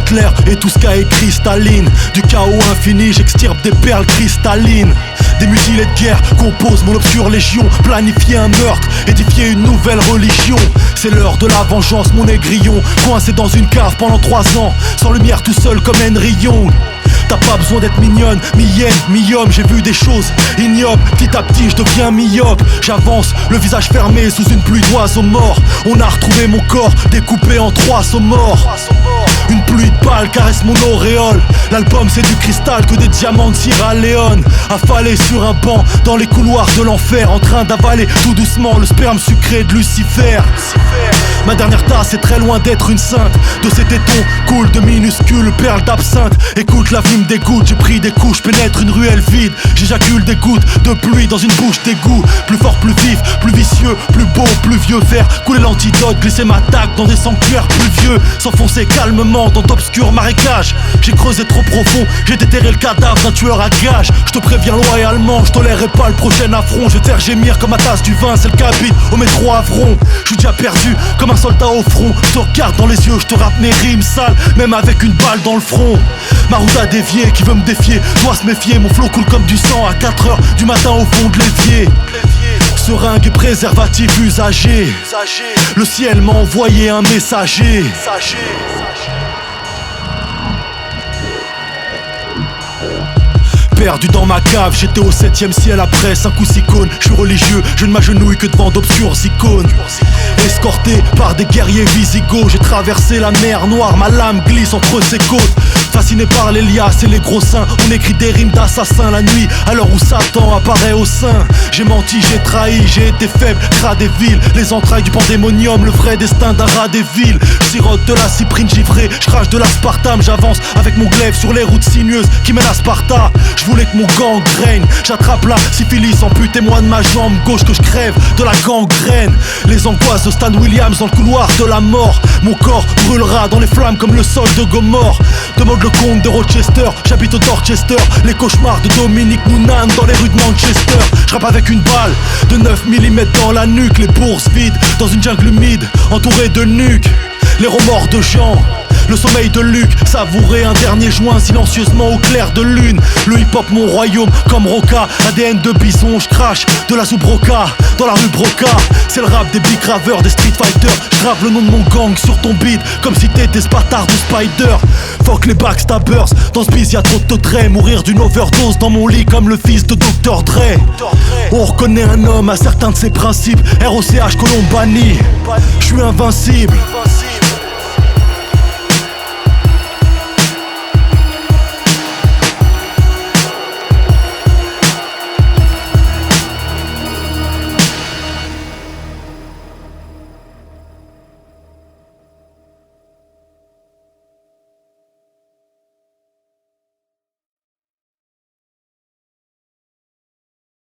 Hitler et tout ce qu'a écrit Staline. Du chaos infini, j'extirpe des perles cristallines. Des mutilés de guerre composent mon obscure légion. Planifier un meurtre, édifier une nouvelle religion. C'est l'heure de la vengeance, mon aigrion. Coincé dans une cave pendant 3 ans, sans lumière tout seul comme Henry Young. T'as pas besoin d'être mignonne, mi-hyène, mi-homme. J'ai vu des choses ignobles, petit à petit je deviens myope. J'avance, le visage fermé sous une pluie d'oiseaux morts. On a retrouvé mon corps découpé en 3 sauts morts. Une pluie de balles caresse mon auréole. L'album c'est du cristal que des diamants de Sierra Leone. Affalé sur un banc dans les couloirs de l'enfer, en train d'avaler tout doucement le sperme sucré de Lucifer. Ma dernière tasse est très loin d'être une sainte. De ces tétons coulent de minuscules perles d'absinthe. Écoute, la vie me dégoûte, j'ai pris des coups, pénètre une ruelle vide. J'éjacule des gouttes de pluie dans une bouche d'égout. Plus fort, plus vif, plus vicieux, plus beau, plus vieux. Faire couler l'antidote, glisser ma dague dans des sanctuaires plus vieux. S'enfoncer calmement dans d'obscurs marécages. J'ai creusé trop profond, j'ai déterré le cadavre d'un tueur à gages. Je te préviens loyalement, je tolérerai pas le prochain affront. Je vais te faire gémir comme ma tasse du vin, c'est le cabine au métro Avron. Je suis déjà perdu comme un soldat au front. Je te regarde dans les yeux, je te rappe mes rimes sales, même avec une balle dans le front. Ma route a dévié, qui veut me défier doit se méfier. Mon flow coule comme du sang à 4h du matin au fond de l'évier. Seringue et préservatif usagé. Le ciel m'a envoyé un messager. Perdu dans ma cave, j'étais au 7ème ciel après 5 ou 6 cônes. Je suis religieux, je ne m'agenouille que devant d'obscures icônes. Escorté par des guerriers visigoths, j'ai traversé la mer Noire, ma lame glisse entre ses côtes. Fasciné par les liasses et les gros seins, on écrit des rimes d'assassins la nuit, à l'heure où Satan apparaît au sein. J'ai menti, j'ai trahi, j'ai été faible, gras des villes. Les entrailles du pandémonium, le vrai destin d'un rat des villes. Sirote de la cyprine givrée, je crache de l'aspartame. J'avance avec mon glaive sur les routes sinueuses qui mènent à Sparta. Je voulais que mon gangrène, j'attrape la syphilis, amputez-moi de ma jambe gauche que je crève de la gangrène. Les angoisses de Stan Williams dans le couloir de la mort. Mon corps brûlera dans les flammes comme le sol de Gomorre. Demande le comte de Rochester, j'habite au Dorchester. Les cauchemars de Dominique Noonan dans les rues de Manchester. Je rappe avec une balle de 9 mm dans la nuque. Les bourses vides dans une jungle humide entourée de nuques. Les remords de Jean, le sommeil de Luc, savourer un dernier joint silencieusement au clair de lune. Le hip-hop mon royaume comme Roca, ADN de bison, je crache de la soupe Roca dans la rue Broca. C'est le rap des big graveurs, des street fighters. Je grave le nom de mon gang sur ton beat comme si t'étais Spartar de Spider. Fuck les backstabbers, dans ce biz y'a trop de traits. Mourir d'une overdose dans mon lit comme le fils de Dr Dre. On reconnaît un homme à certains de ses principes. ROCH Colombani, je suis invincible.